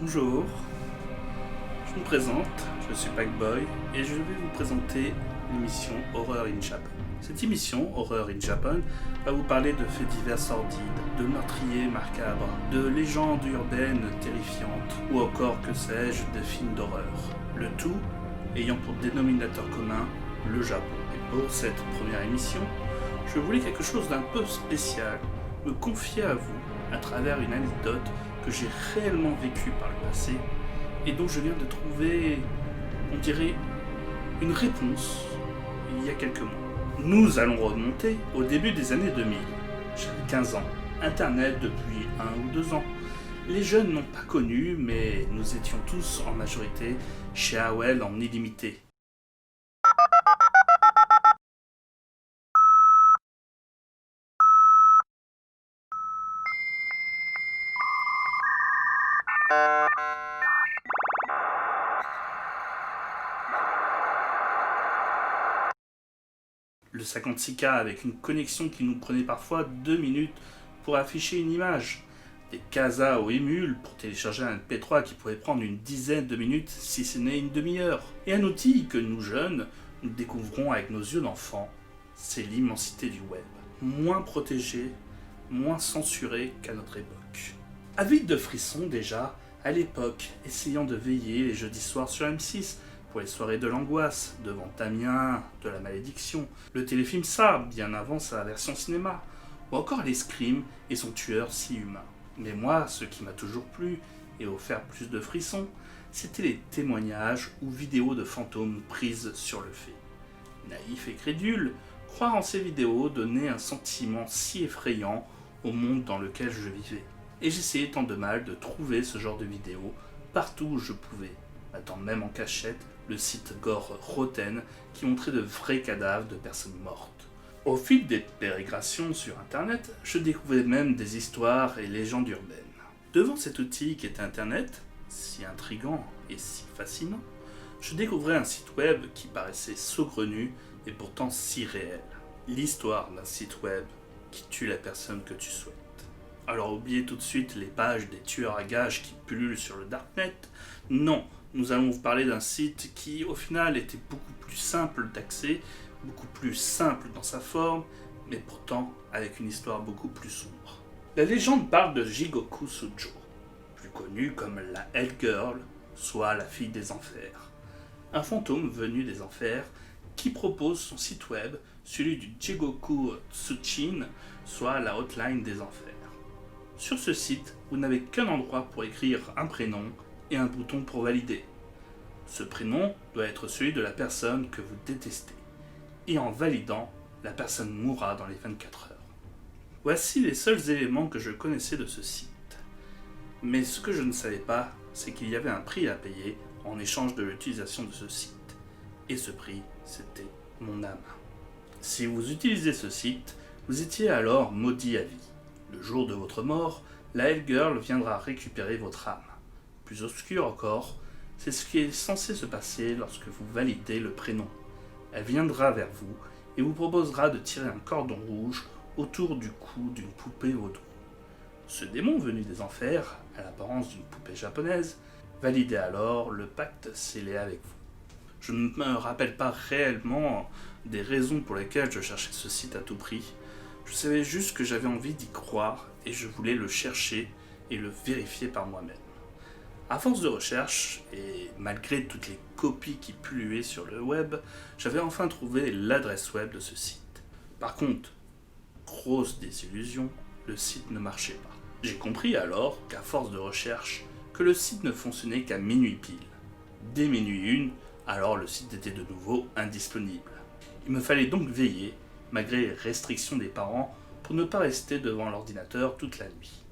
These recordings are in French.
Bonjour, je me présente, je suis Packboy et je vais vous présenter l'émission Horror in Japan. Cette émission, Horror in Japan, va vous parler de faits divers sordides, de meurtriers macabres, de légendes urbaines terrifiantes ou encore, que sais-je, de films d'horreur. Le tout ayant pour dénominateur commun le Japon. Et pour cette première émission, je voulais quelque chose d'un peu spécial, me confier à vous à travers une anecdote que j'ai réellement vécue par le passé et dont je viens de trouver, on dirait, une réponse il y a quelques mois. Nous allons remonter au début des années 2000. J'avais 15 ans, Internet depuis 1 ou 2 ans. Les jeunes n'ont pas connu, mais nous étions tous en majorité chez AOL en illimité. Le 56K avec une connexion qui nous prenait parfois 2 minutes pour afficher une image. Des casas au émule pour télécharger un MP3 qui pouvait prendre une dizaine de minutes si ce n'est une demi-heure. Et un outil que nous jeunes, nous découvrons avec nos yeux d'enfant, c'est l'immensité du web. Moins protégé, moins censuré qu'à notre époque. Avide de frissons déjà, à l'époque, essayant de veiller les jeudis soirs sur M6, pour les soirées de l'angoisse, devant Damien, de la malédiction, le téléfilm Ça, bien avant sa version cinéma, ou encore les Scream et son tueur si humain. Mais moi, ce qui m'a toujours plu et offert plus de frissons, c'était les témoignages ou vidéos de fantômes prises sur le fait. Naïf et crédule, croire en ces vidéos donnait un sentiment si effrayant au monde dans lequel je vivais. Et j'essayais tant de mal de trouver ce genre de vidéos partout où je pouvais, attendant même en cachette le site Gore Rotten qui montrait de vrais cadavres de personnes mortes. Au fil des pérégrinations sur internet, je découvrais même des histoires et légendes urbaines. Devant cet outil qui était internet, si intrigant et si fascinant, je découvrais un site web qui paraissait saugrenu et pourtant si réel. L'histoire d'un site web qui tue la personne que tu souhaites. Alors oubliez tout de suite les pages des tueurs à gages qui pullulent sur le darknet. Non, nous allons vous parler d'un site qui au final était beaucoup plus simple d'accès, beaucoup plus simple dans sa forme, mais pourtant avec une histoire beaucoup plus sombre. La légende parle de Jigoku Sujo, plus connue comme la Hell Girl, soit la fille des enfers. Un fantôme venu des enfers qui propose son site web, celui du Jigoku Tsuchin, soit la hotline des enfers. Sur ce site, vous n'avez qu'un endroit pour écrire un prénom et un bouton pour valider. Ce prénom doit être celui de la personne que vous détestez. Et en validant, la personne mourra dans les 24 heures. Voici les seuls éléments que je connaissais de ce site. Mais ce que je ne savais pas, c'est qu'il y avait un prix à payer en échange de l'utilisation de ce site. Et ce prix, c'était mon âme. Si vous utilisez ce site, vous étiez alors maudit à vie. Le jour de votre mort, la Hell Girl viendra récupérer votre âme. Plus obscur encore, c'est ce qui est censé se passer lorsque vous validez le prénom. Elle viendra vers vous et vous proposera de tirer un cordon rouge autour du cou d'une poupée vaudou. Ce démon venu des enfers, à l'apparence d'une poupée japonaise, validait alors le pacte scellé avec vous. Je ne me rappelle pas réellement des raisons pour lesquelles je cherchais ce site à tout prix. Je savais juste que j'avais envie d'y croire et je voulais le chercher et le vérifier par moi-même. À force de recherche, et malgré toutes les copies qui pullaient sur le web, j'avais enfin trouvé l'adresse web de ce site. Par contre, grosse désillusion, le site ne marchait pas. J'ai compris alors, qu'à force de recherche, que le site ne fonctionnait qu'à minuit pile. Dès minuit 1, alors le site était de nouveau indisponible. Il me fallait donc veiller, malgré les restrictions des parents, pour ne pas rester devant l'ordinateur toute la nuit.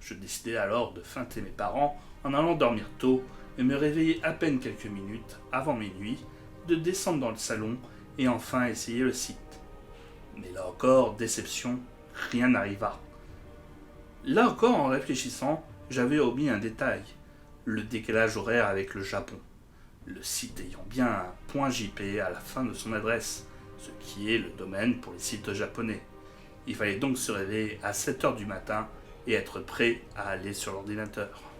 Je décidai alors de feinter mes parents en allant dormir tôt et me réveiller à peine quelques minutes avant minuit, de descendre dans le salon et enfin essayer le site. Mais là encore, déception, rien n'arriva. Là encore, en réfléchissant, j'avais omis un détail, le décalage horaire avec le Japon. Le site ayant bien un .jp à la fin de son adresse, ce qui est le domaine pour les sites japonais. Il fallait donc se réveiller à 7 h du matin et être prêt à aller sur l'ordinateur.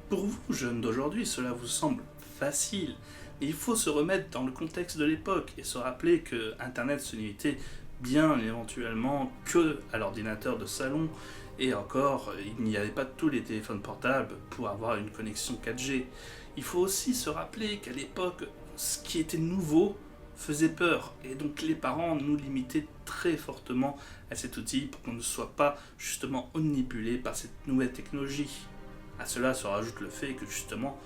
Pour vous, jeunes d'aujourd'hui, cela vous semble facile, mais il faut se remettre dans le contexte de l'époque et se rappeler que Internet se limitait bien éventuellement que à l'ordinateur de salon, et encore, il n'y avait pas tous les téléphones portables pour avoir une connexion 4G. Il faut aussi se rappeler qu'à l'époque, ce qui était nouveau faisait peur, et donc les parents nous limitaient très fortement à cet outil pour qu'on ne soit pas justement omnibulé par cette nouvelle technologie. À cela se rajoute le fait que justement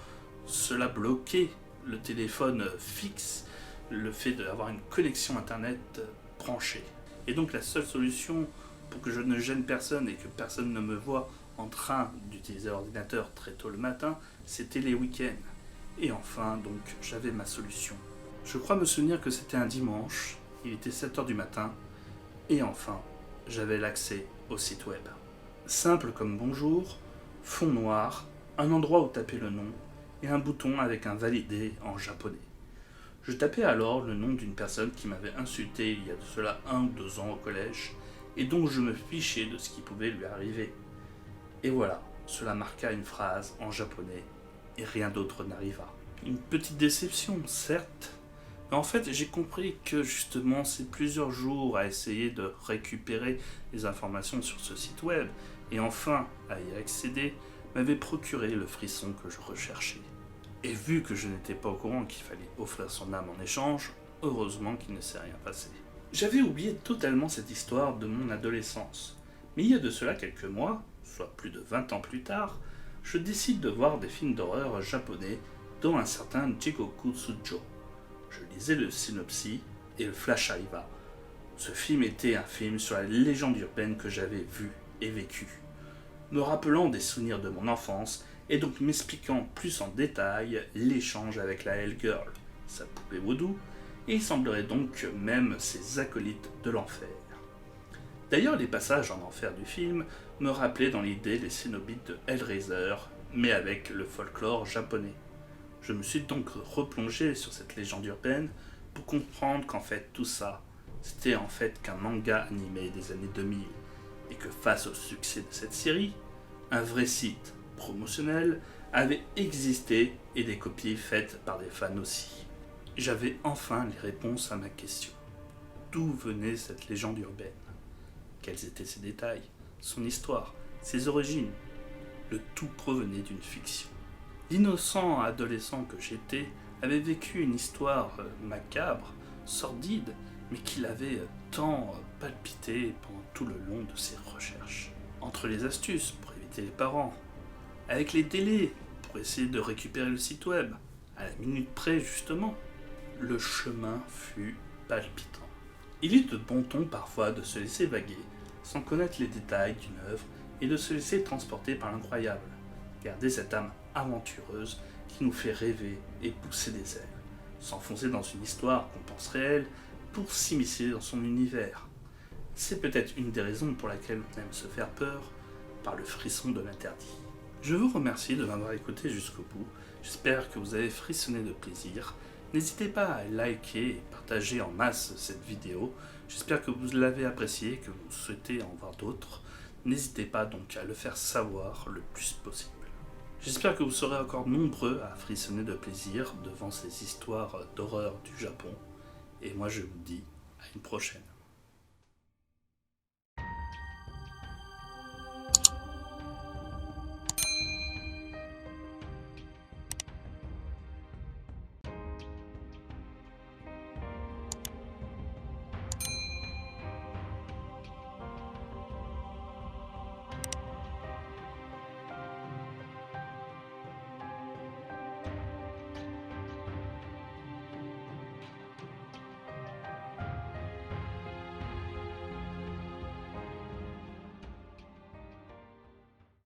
cela bloquait le téléphone fixe, le fait d'avoir une connexion internet branchée. Et donc la seule solution pour que je ne gêne personne et que personne ne me voie en train d'utiliser l'ordinateur très tôt le matin, c'était les week-ends. Et enfin, donc, j'avais ma solution. Je crois me souvenir que c'était un dimanche, il était 7h du matin, et enfin, j'avais l'accès au site web. Simple comme bonjour, fond noir, un endroit où taper le nom, et un bouton avec un validé en japonais. Je tapais alors le nom d'une personne qui m'avait insulté il y a de cela 1 ou 2 ans au collège, et dont je me fichais de ce qui pouvait lui arriver. Et voilà, cela marqua une phrase en japonais, et rien d'autre n'arriva. Une petite déception, certes, mais en fait j'ai compris que justement ces plusieurs jours à essayer de récupérer les informations sur ce site web, et enfin à y accéder, m'avait procuré le frisson que je recherchais. Et vu que je n'étais pas au courant qu'il fallait offrir son âme en échange, heureusement qu'il ne s'est rien passé. J'avais oublié totalement cette histoire de mon adolescence, mais il y a de cela quelques mois, soit plus de 20 ans plus tard, je décide de voir des films d'horreur japonais, dont un certain Jigoku Tsujo. Je lisais le synopsis et le flash arriva. Ce film était un film sur la légende urbaine que j'avais vue et vécue, me rappelant des souvenirs de mon enfance et donc m'expliquant plus en détail l'échange avec la Hellgirl, sa poupée vaudou, et il semblerait donc que même ses acolytes de l'enfer. D'ailleurs, les passages en enfer du film me rappelaient dans l'idée les cénobites de Hellraiser, mais avec le folklore japonais. Je me suis donc replongé sur cette légende urbaine pour comprendre qu'en fait tout ça, c'était en fait qu'un manga animé des années 2000, et que face au succès de cette série, un vrai site promotionnel avait existé et des copies faites par des fans aussi. J'avais enfin les réponses à ma question. D'où venait cette légende urbaine? Quels étaient ses détails, son histoire, ses origines? Le tout provenait d'une fiction. L'innocent adolescent que j'étais avait vécu une histoire macabre, sordide, mais qui l'avait tant palpité pendant tout le long de ses recherches. Entre les astuces pour éviter les parents, avec les délais pour essayer de récupérer le site web, à la minute près justement, le chemin fut palpitant. Il est de bon ton parfois de se laisser vaguer, sans connaître les détails d'une œuvre, et de se laisser transporter par l'incroyable. Garder cette âme aventureuse qui nous fait rêver et pousser des ailes, s'enfoncer dans une histoire qu'on pense réelle pour s'immiscer dans son univers. C'est peut-être une des raisons pour laquelle on aime se faire peur par le frisson de l'interdit. Je vous remercie de m'avoir écouté jusqu'au bout, j'espère que vous avez frissonné de plaisir. N'hésitez pas à liker et partager en masse cette vidéo, j'espère que vous l'avez appréciée et que vous souhaitez en voir d'autres. N'hésitez pas donc à le faire savoir le plus possible. J'espère que vous serez encore nombreux à frissonner de plaisir devant ces histoires d'horreur du Japon. Et moi je vous dis à une prochaine.